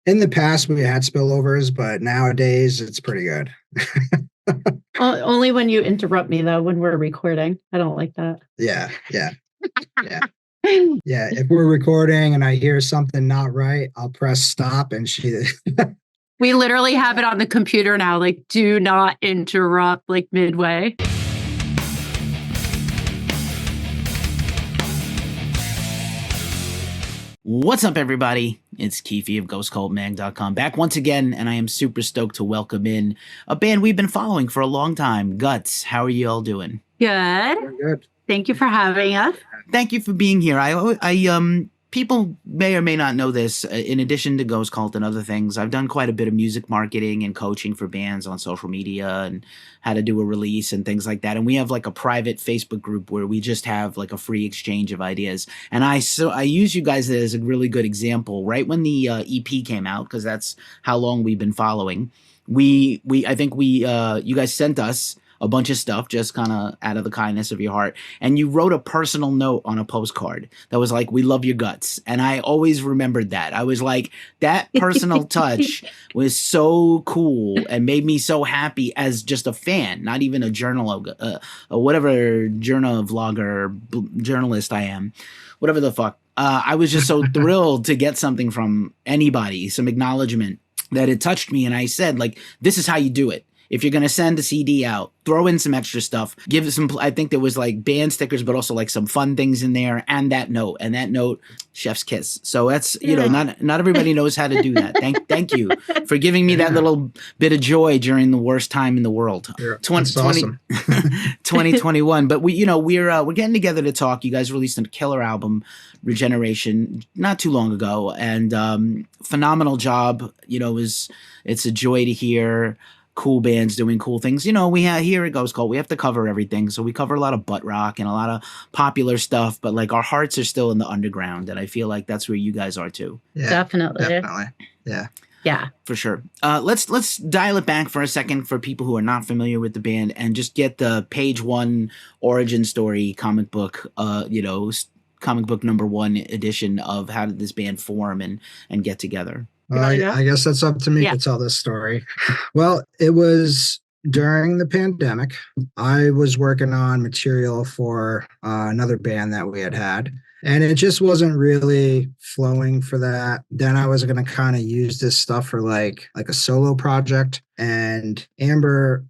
In the past, we had spillovers, but nowadays it's pretty good. Only when you interrupt me, though, when we're recording. I don't like that. Yeah. Yeah. If we're recording and I hear something not right, I'll press stop and she. We literally have it on the computer now, like, do not interrupt, like, midway. What's up, everybody? It's Keefy of GhostCultMag.com back once again, and I am super stoked to welcome in a band we've been following for a long time, Guhts. How are you all doing? Good. We're good. Thank you for having us. Thank you for being here. People may or may not know this. In addition to Ghost Cult and other things, I've done quite a bit of music marketing and coaching for bands on social media and how to do a release and things like that. And we have like a private Facebook group where we just have like a free exchange of ideas. And I use you guys as a really good example. Right when the EP came out, because that's how long we've been following. You guys sent us a bunch of stuff just kind of out of the kindness of your heart. And you wrote a personal note on a postcard that was like, "We love your guts." And I always remembered that. I was like, that personal touch was so cool and made me so happy as just a fan, not even a whatever journalist I am, whatever the fuck. I was just so thrilled to get something from anybody, some acknowledgement that it touched me. And I said, like, this is how you do it. If you're going to send a CD out, throw in some extra stuff. Give it some, I think there was like band stickers, but also like some fun things in there and that note. And that note, chef's kiss. So that's, not everybody knows how to do that. Thank you for giving me that little bit of joy during the worst time in the world. Yeah, that's awesome. 2021. But we're getting together to talk. You guys released a killer album, Regeneration, not too long ago. And phenomenal job. It's a joy to hear cool bands doing cool things. We have here at Ghost Cult, we have to cover everything. So we cover a lot of butt rock and a lot of popular stuff, but like our hearts are still in the underground. And I feel like that's where you guys are too. Yeah, Definitely. Yeah, for sure. Let's dial it back for a second for people who are not familiar with the band and just get the page one origin story comic book, comic book number 1 edition of how did this band form and get together. I guess that's up to me to tell this story. Well, it was during the pandemic. I was working on material for another band that we had, and it just wasn't really flowing for that. Then I was going to kind of use this stuff for like a solo project, and Amber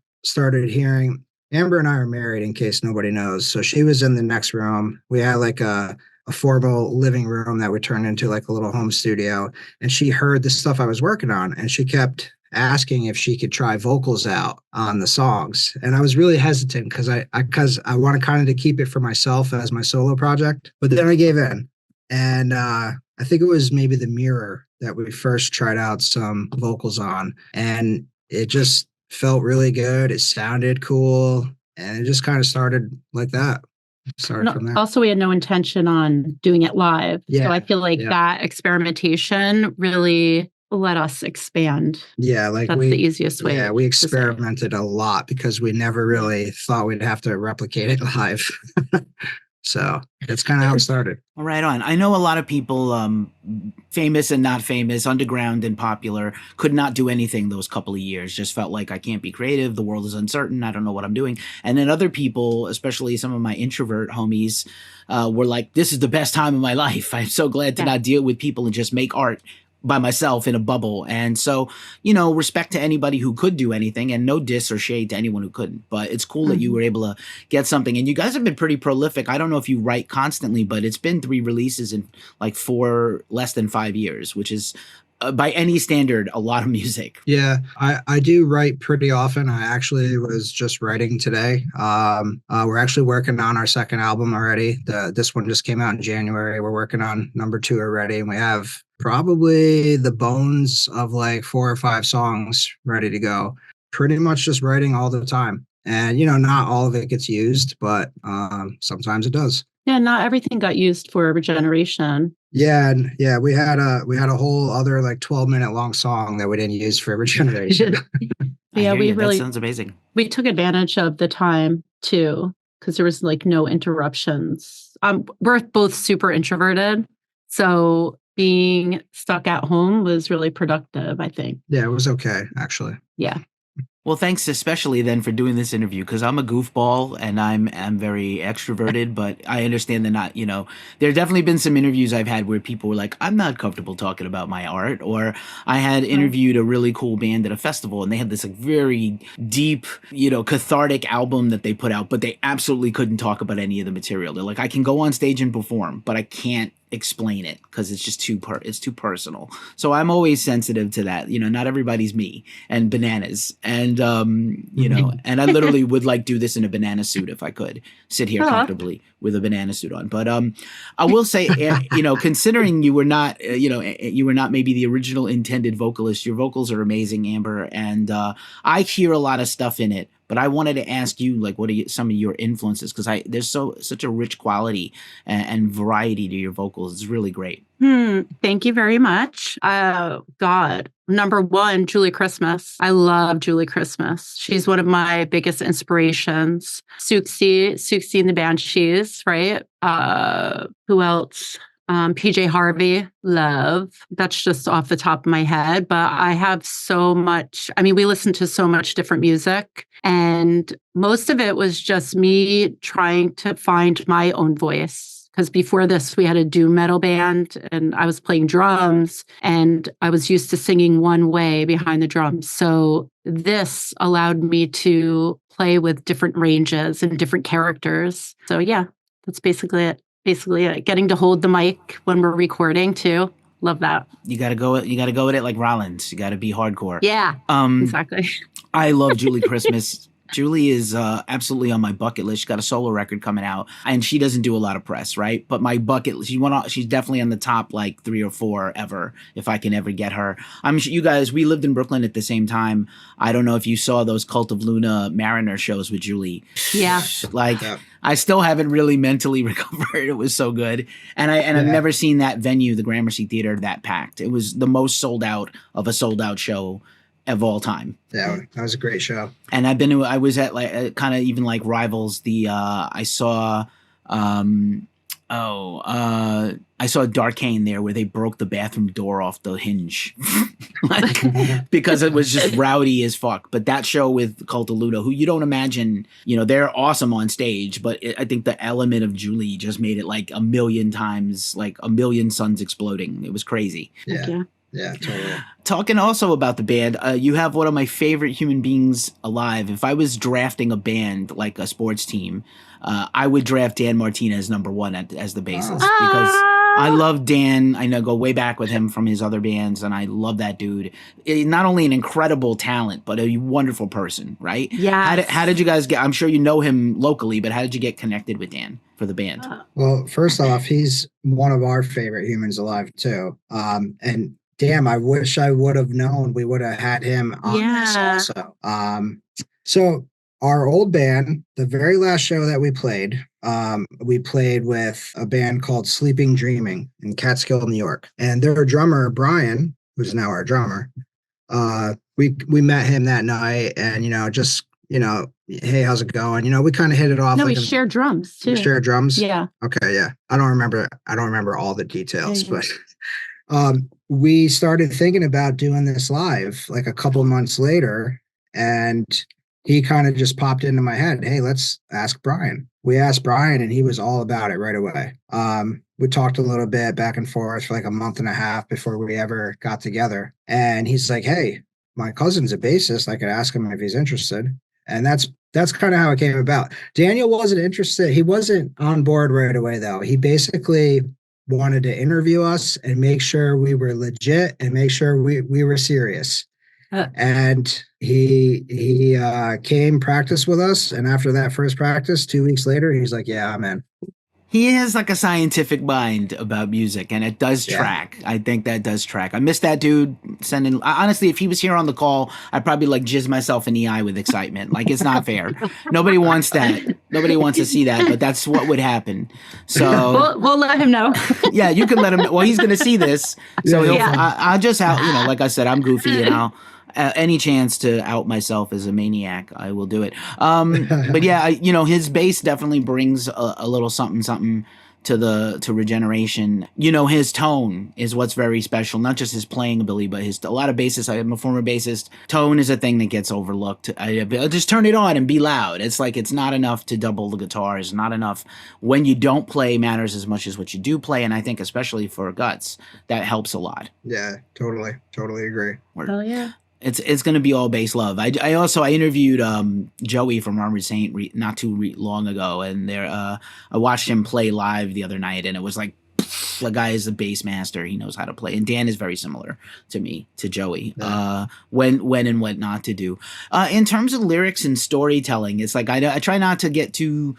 and I are married, in case nobody knows. So she was in the next room. We had like a formal living room that would turn into like a little home studio. And she heard the stuff I was working on, and she kept asking if she could try vocals out on the songs. And I was really hesitant because I wanted kind of to keep it for myself as my solo project. But then I gave in. And I think it was maybe The Mirror that we first tried out some vocals on. And it just felt really good. It sounded cool. And it just kind of started like that. From there. Also, we had no intention on doing it live. Yeah, so I feel like that experimentation really let us expand. Yeah, like that's the easiest way. Yeah, we experimented a lot because we never really thought we'd have to replicate it live. So that's kind of how it started. Right on. I know a lot of people, famous and not famous, underground and popular, could not do anything those couple of years. Just felt like I can't be creative. The world is uncertain. I don't know what I'm doing. And then other people, especially some of my introvert homies, were like, this is the best time of my life. I'm so glad to not deal with people and just make art by myself in a bubble. And so, respect to anybody who could do anything, and no diss or shade to anyone who couldn't, but it's cool that you were able to get something. And you guys have been pretty prolific. I don't know if you write constantly, but it's been 3 releases in like less than 5 years, which is by any standard, a lot of music. Yeah, I do write pretty often. I actually was just writing today. We're actually working on our second album already. This one just came out in January. We're working on number 2 already, and we have probably the bones of like 4 or 5 songs ready to go. Pretty much just writing all the time. And, not all of it gets used, but sometimes it does. Yeah, not everything got used for Regeneration. Yeah, and we had a whole other like 12-minute long song that we didn't use for Regeneration. Yeah, that sounds amazing. We took advantage of the time too, because there was like no interruptions. We're both super introverted, so being stuck at home was really productive, I think. Yeah, it was okay, actually. Yeah. Well, thanks especially then for doing this interview, because I'm a goofball and I'm very extroverted, but I understand that not, there have definitely been some interviews I've had where people were like, I'm not comfortable talking about my art. Or I had interviewed a really cool band at a festival and they had this like very deep, cathartic album that they put out, but they absolutely couldn't talk about any of the material. They're like, I can go on stage and perform, but I can't explain it because it's just it's too personal. So I'm always sensitive to that. Not everybody's me and bananas. And, and I literally would like do this in a banana suit if I could sit here comfortably with a banana suit on. But I will say, considering you were not maybe the original intended vocalist, your vocals are amazing, Amber. And I hear a lot of stuff in it. But I wanted to ask you, like, what are some of your influences? Because there's such a rich quality and variety to your vocals. It's really great. Thank you very much. God, number one, Julie Christmas. I love Julie Christmas. She's one of my biggest inspirations. Suxi and the Banshees, right? Who else? PJ Harvey, love. That's just off the top of my head. But I have so much. I mean, we listen to so much different music. And most of it was just me trying to find my own voice. Because before this, we had a doom metal band and I was playing drums and I was used to singing one way behind the drums. So this allowed me to play with different ranges and different characters. So yeah, that's basically it. Getting to hold the mic when we're recording too. Love that. You gotta go with it like Rollins. You gotta be hardcore. Yeah. Exactly. I love Julie Christmas. Julie is absolutely on my bucket list. She's got a solo record coming out, and she doesn't do a lot of press, right? But my bucket list, she's definitely on the top like 3 or 4 ever, if I can ever get her. I'm sure you guys, we lived in Brooklyn at the same time. I don't know if you saw those Cult of Luna Mariner shows with Julie. Yeah. I still haven't really mentally recovered. It was so good. And I've never seen that venue, the Gramercy Theater, that packed. It was the most sold out of a sold out show of all time. Yeah, that was a great show. And I was at like kind of even like Rivals. I saw Darkane there where they broke the bathroom door off the hinge because it was just rowdy as fuck. But that show with Cult of Ludo, who you don't imagine, they're awesome on stage, but I think the element of Julie just made it like a million times, like a million suns exploding. It was crazy. Yeah. Yeah, totally. Talking also about the band, you have one of my favorite human beings alive. If I was drafting a band, like a sports team, I would draft Dan Martinez number 1 as the bassist because I love Dan. I go way back with him from his other bands, and I love that dude. Not only an incredible talent, but a wonderful person, right? Yeah. How did you guys get? I'm sure you know him locally, but how did you get connected with Dan for the band? Well, first off, he's one of our favorite humans alive too. And damn, I wish I would have known we would have had him on this also. So our old band, the very last show that we played with a band called Sleeping Dreaming in Catskill, New York. And their drummer, Brian, who's now our drummer, we met him that night and, hey, how's it going? We kind of hit it off. No, we share drums too. We share drums? Yeah. Okay, yeah. I don't remember all the details, but we started thinking about doing this live like a couple months later, and he kind of just popped into my head. Hey, let's ask Brian. We asked Brian and he was all about it right away. We talked a little bit back and forth for like a month and a half before we ever got together. And he's like, hey, my cousin's a bassist. I could ask him if he's interested. And that's kind of how it came about. Daniel wasn't interested. He wasn't on board right away though. He basically wanted to interview us and make sure we were legit and make sure we were serious. And he came practice with us. And after that first practice, 2 weeks later, he's like, yeah, I'm in. He has like a scientific mind about music, and it does track. I think that does track. I miss that dude sending. Honestly, if he was here on the call, I'd probably like jizz myself in the eye with excitement. Like, it's not fair. Nobody wants that. Nobody wants to see that, but that's what would happen. So we'll let him know. Yeah, you can let him know. Well, he's going to see this. So I'll just out, like I said, I'm goofy, and I'll any chance to out myself as a maniac, I will do it. But yeah, his bass definitely brings a little something to Regeneration. You know, his tone is what's very special, not just his playing ability, but a lot of bassists. I'm a former bassist. Tone is a thing that gets overlooked. I'll just turn it on and be loud. It's like, it's not enough to double the guitar. It's not enough. When you don't play matters as much as what you do play. And I think especially for Guhts, that helps a lot. Yeah, totally agree. Oh yeah. It's going to be all bass love. I interviewed Joey from Armored Saint not too long ago, and I watched him play live the other night, and it was like, the guy is the bass master. He knows how to play, and Dan is very similar to Joey. Yeah. When and what not to do. In terms of lyrics and storytelling, it's like I try not to get too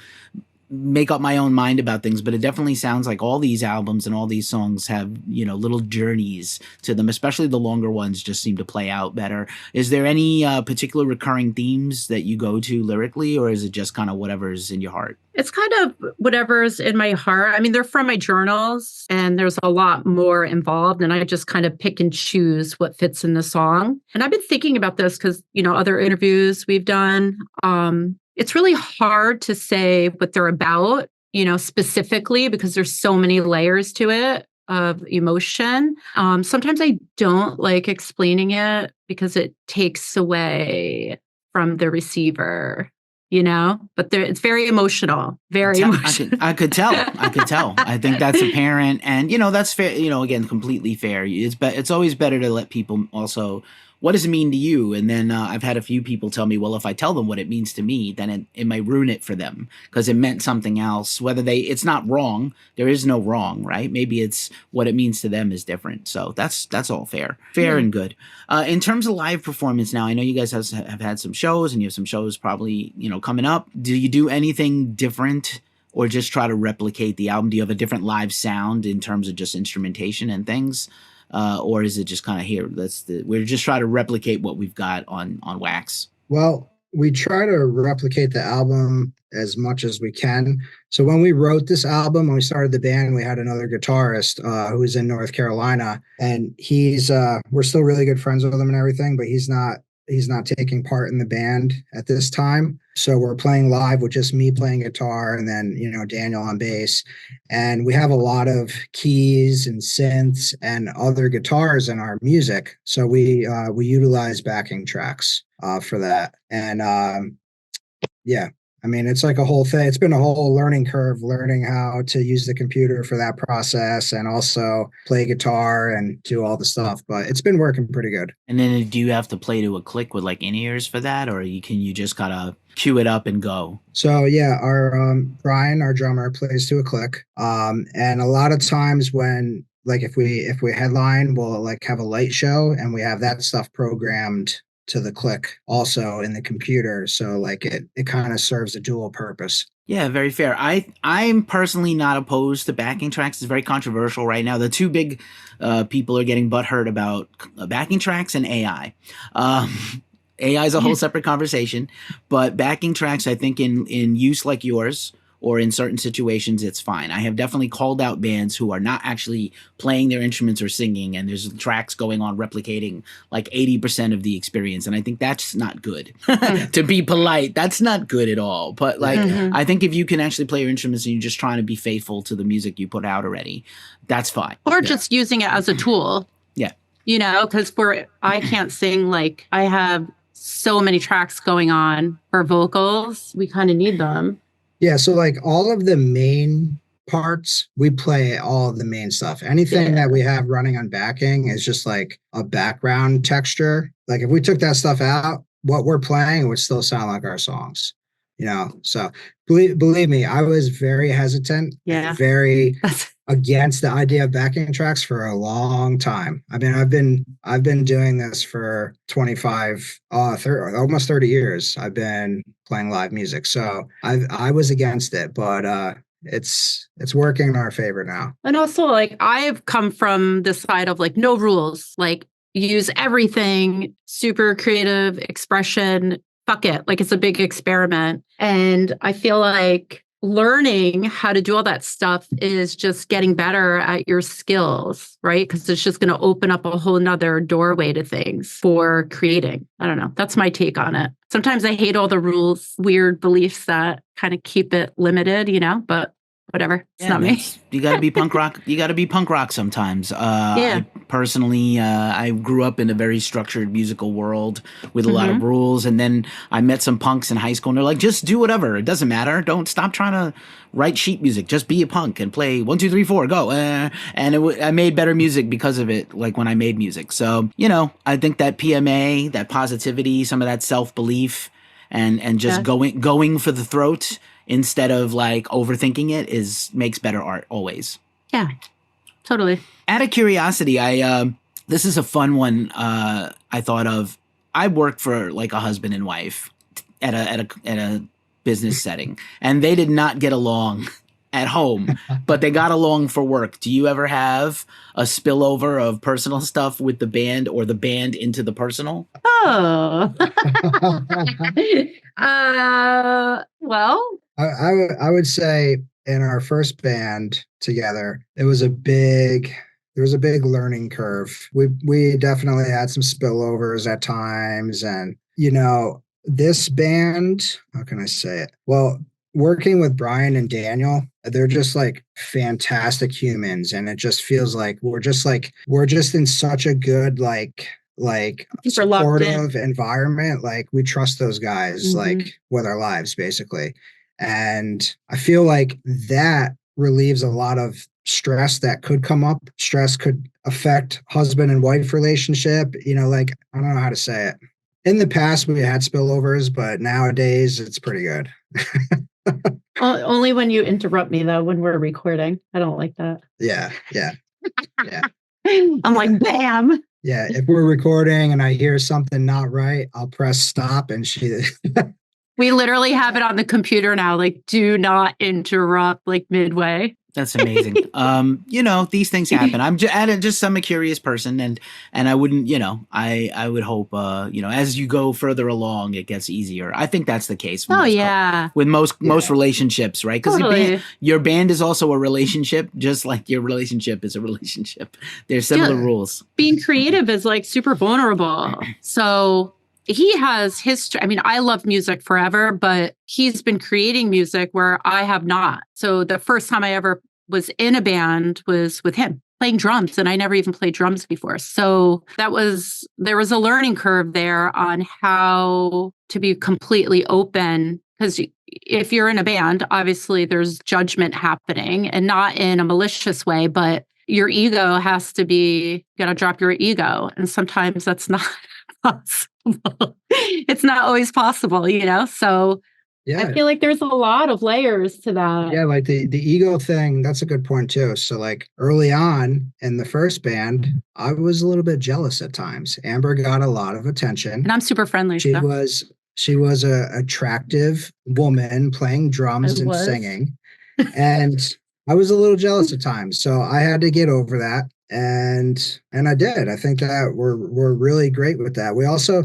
make up my own mind about things, but it definitely sounds like all these albums and all these songs have, you know, little journeys to them, especially the longer ones just seem to play out better. Is there any particular recurring themes that you go to lyrically, or is it just kind of whatever's in your heart? It's kind of whatever's in my heart. I mean, they're from my journals, and there's a lot more involved, and I just kind of pick and choose what fits in the song. And I've been thinking about this because, you know, other interviews we've done, it's really hard to say what they're about, you know, specifically, because there's so many layers to it of emotion. Sometimes I don't like explaining it because it takes away from the receiver, you know, but it's very emotional, emotional. I could tell. I think that's apparent. And, you know, that's fair. You know, again, completely fair. It's always better to let people also, what does it mean to you? And then I've had a few people tell me, well, if I tell them what it means to me, then it might ruin it for them because it meant something else. It's not wrong. There is no wrong, right? Maybe it's what it means to them is different. So that's all fair and good. In terms of live performance now, I know you guys have had some shows, and you have some shows probably, you know, coming up. Do you do anything different, or just try to replicate the album? Do you have a different live sound in terms of just instrumentation and things? Or is it just kind of here? We're just trying to replicate what we've got on wax. Well, we try to replicate the album as much as we can. So when we wrote this album, when we started the band, we had another guitarist who was in North Carolina, and we're still really good friends with him and everything, but he's not taking part in the band at this time. So we're playing live with just me playing guitar, and then, you know, Daniel on bass. And we have a lot of keys and synths and other guitars in our music. So we utilize backing tracks for that. And yeah, I mean, it's like a whole thing. It's been a whole learning curve, learning how to use the computer for that process and also play guitar and do all the stuff. But it's been working pretty good. And then do you have to play to a click with like in-ears for that, or can you just kind of cue it up and go? So yeah, our Brian, our drummer, plays to a click. And a lot of times when, like, if we headline, we'll like have a light show, and we have that stuff programmed to the click also in the computer. So like it kind of serves a dual purpose. Yeah, very fair. I'm personally not opposed to backing tracks. It's very controversial right now. The two big people are getting butthurt about backing tracks and AI. AI is a whole separate conversation, but backing tracks, I think in use like yours, or in certain situations, it's fine. I have definitely called out bands who are not actually playing their instruments or singing, and there's tracks going on replicating like 80% of the experience. And I think that's not good. To be polite, that's not good at all. But like, I think if you can actually play your instruments and you're just trying to be faithful to the music you put out already, that's fine. Or just using it as a tool. Yeah. You know, because I can't sing, like, I have so many tracks going on for vocals. We kind of need them. Yeah, so like all of the main parts, we play all of the main stuff. Anything that we have running on backing is just like a background texture. Like if we took that stuff out, what we're playing would still sound like our songs, you know? So believe me, I was very hesitant, very against the idea of backing tracks for a long time. I mean, I've been doing this for almost 30 years. I've been playing live music. So I was against it, but it's working in our favor now. And also, like, I've come from the side of like no rules, like use everything, super creative expression, fuck it. Like it's a big experiment. And I feel like learning how to do all that stuff is just getting better at your skills, right? Because it's just going to open up a whole nother doorway to things for creating. I don't know. That's my take on it. Sometimes I hate all the rules, weird beliefs that kind of keep it limited, you know, but whatever. It's not me. You got to be punk rock. You got to be punk rock sometimes. I personally, I grew up in a very structured musical world with a lot of rules. And then I met some punks in high school and they're like, just do whatever. It doesn't matter. Don't stop trying to write sheet music. Just be a punk and play 1, 2, 3, 4, go. And I made better music because of it, like when I made music. So, I think that PMA, that positivity, some of that self-belief and just going for the throat instead of like overthinking it makes better art always. Yeah, totally. Out of curiosity, this is a fun one. I thought of. I work for like a husband and wife at a business setting, and they did not get along at home, but they got along for work. Do you ever have a spillover of personal stuff with the band or the band into the personal? Oh, well, I would say in our first band together, there was a big learning curve. We definitely had some spillovers at times, and this band, how can I say it? Well, working with Brian and Daniel, they're just like fantastic humans, and it just feels like we're just in such a good like supportive environment. Like we trust those guys like with our lives basically. And I feel like that relieves a lot of stress that could come up. Stress could affect husband and wife relationship, like I don't know how to say it. In the past we had spillovers, but nowadays it's pretty good. Only when you interrupt me though, when we're recording. I don't like that. Yeah. I'm like, bam. Yeah, if we're recording and I hear something not right, I'll press stop and she We literally have it on the computer now, like do not interrupt like midway. That's amazing. These things happen. I'm a curious person, and I wouldn't, I would hope, as you go further along, it gets easier. I think that's the case. With most relationships, right? Because your band is also a relationship, just like your relationship is a relationship. There's similar rules. Being creative is like super vulnerable. So he has history. I mean, I love music forever, but he's been creating music where I have not. So the first time I ever was in a band was with him playing drums, and I never even played drums before. So there was a learning curve there on how to be completely open. Because if you're in a band, obviously there's judgment happening, and not in a malicious way, but your ego has to be, you gotta drop your ego. And sometimes that's not possible. It's not always possible, So yeah, I feel like there's a lot of layers to that. Yeah, like the ego thing, that's a good point too. So like early on in the first band, I was a little bit jealous at times. Amber got a lot of attention. And I'm super friendly. She was a attractive woman playing drums and singing. And I was a little jealous at times. So I had to get over that. And I did. I think that we're really great with that. We also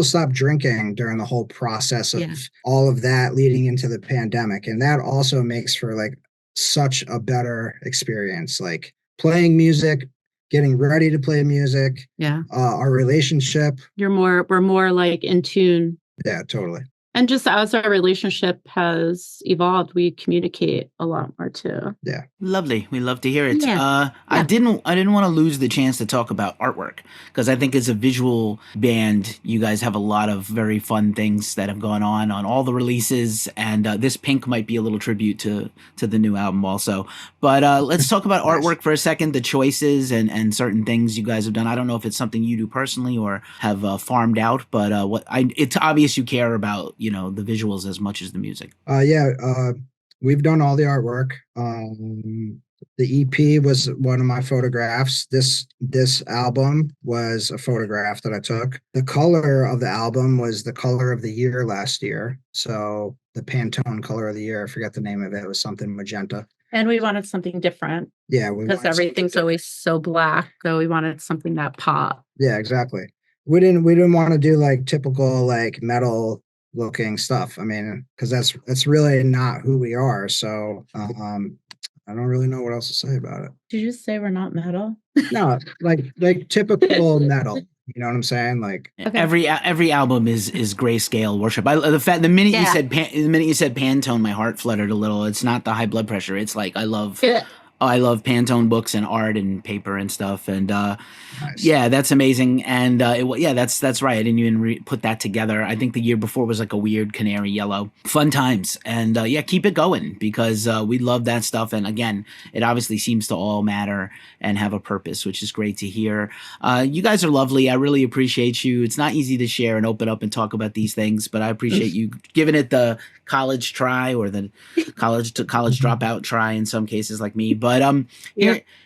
stopped drinking during the whole process of all of that leading into the pandemic, and that also makes for like such a better experience. Like playing music, getting ready to play music. Yeah. Our relationship. We're more like in tune. Yeah, totally. And just as our relationship has evolved, we communicate a lot more too. Yeah. Lovely. We love to hear it. Yeah. I didn't want to lose the chance to talk about artwork, because I think as a visual band, you guys have a lot of very fun things that have gone on all the releases. And this pink might be a little tribute to the new album also. But let's talk about artwork for a second, the choices and certain things you guys have done. I don't know if it's something you do personally or have farmed out, but it's obvious you care about the visuals as much as the music. We've done all the artwork. The EP was one of my photographs. This album was a photograph that I took. The color of the album was the color of the year last year. So the Pantone color of the year, I forget the name of it. It was something magenta. And we wanted something different. Yeah. Because everything's always so black. So we wanted something that pop. Yeah, exactly. We didn't want to do like typical like metal looking stuff. I mean, because that's really not who we are. So I don't really know what else to say about it. Did you say we're not metal? No, like typical metal. You know what I'm saying? Like Okay. Every album is grayscale worship. The minute you said Pantone, my heart fluttered a little. It's not the high blood pressure. It's like I love Pantone books and art and paper and stuff. And nice. yeah, that's amazing. And that's right. I didn't even put that together. I think the year before was like a weird canary yellow. Fun times. And yeah, keep it going because we love that stuff. And again, it obviously seems to all matter and have a purpose, which is great to hear. You guys are lovely. I really appreciate you. It's not easy to share and open up and talk about these things, but I appreciate you giving it the college try or the college dropout try in some cases like me. But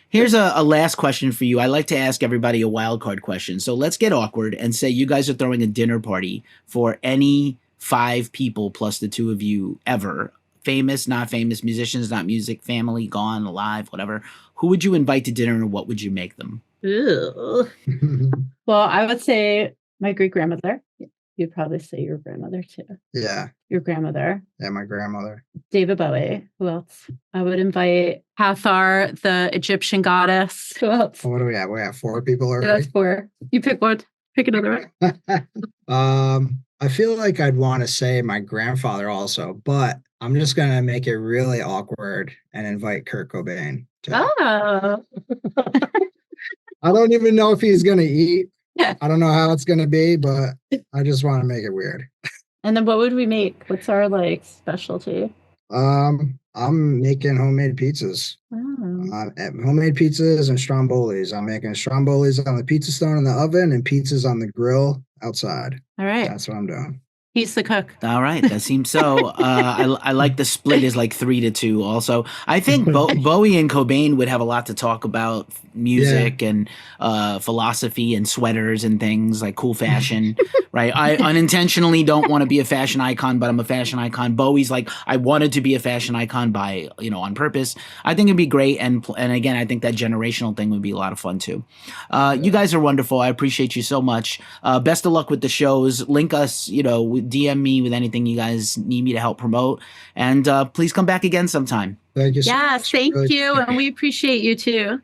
here's a last question for you. I like to ask everybody a wild card question. So let's get awkward and say you guys are throwing a dinner party for any 5 people plus the 2 of you ever. Famous, not famous, musicians, not music, family, gone, alive, whatever. Who would you invite to dinner and what would you make them? Ew. Well, I would say my great grandmother. You'd probably say your grandmother too. Yeah. Your grandmother. Yeah, my grandmother. David Bowie. Who else? I would invite Hathor, the Egyptian goddess. Who else? What do we have? We have 4 people already. Yeah, that's 4. You pick one. Pick another one. I feel like I'd want to say my grandfather also, but I'm just gonna make it really awkward and invite Kurt Cobain. Oh. I don't even know if he's gonna eat. I don't know how it's gonna be, but I just want to make it weird. And then what would we make? What's our specialty? I'm making homemade pizzas. Homemade pizzas and strombolis. I'm making strombolis on the pizza stone in the oven and pizzas on the grill outside. All right. That's what I'm doing. He's the cook. All right, that seems so. I like the split is like 3-2. Also, I think Bowie and Cobain would have a lot to talk about music and philosophy and sweaters and things like cool fashion. Right? I unintentionally don't want to be a fashion icon, but I'm a fashion icon. Bowie's like I wanted to be a fashion icon by on purpose. I think it'd be great, and again, I think that generational thing would be a lot of fun too. You guys are wonderful. I appreciate you so much. Best of luck with the shows. Link us, DM me with anything you guys need me to help promote. And please come back again sometime. Thank you. Yes, thank you. And we appreciate you too.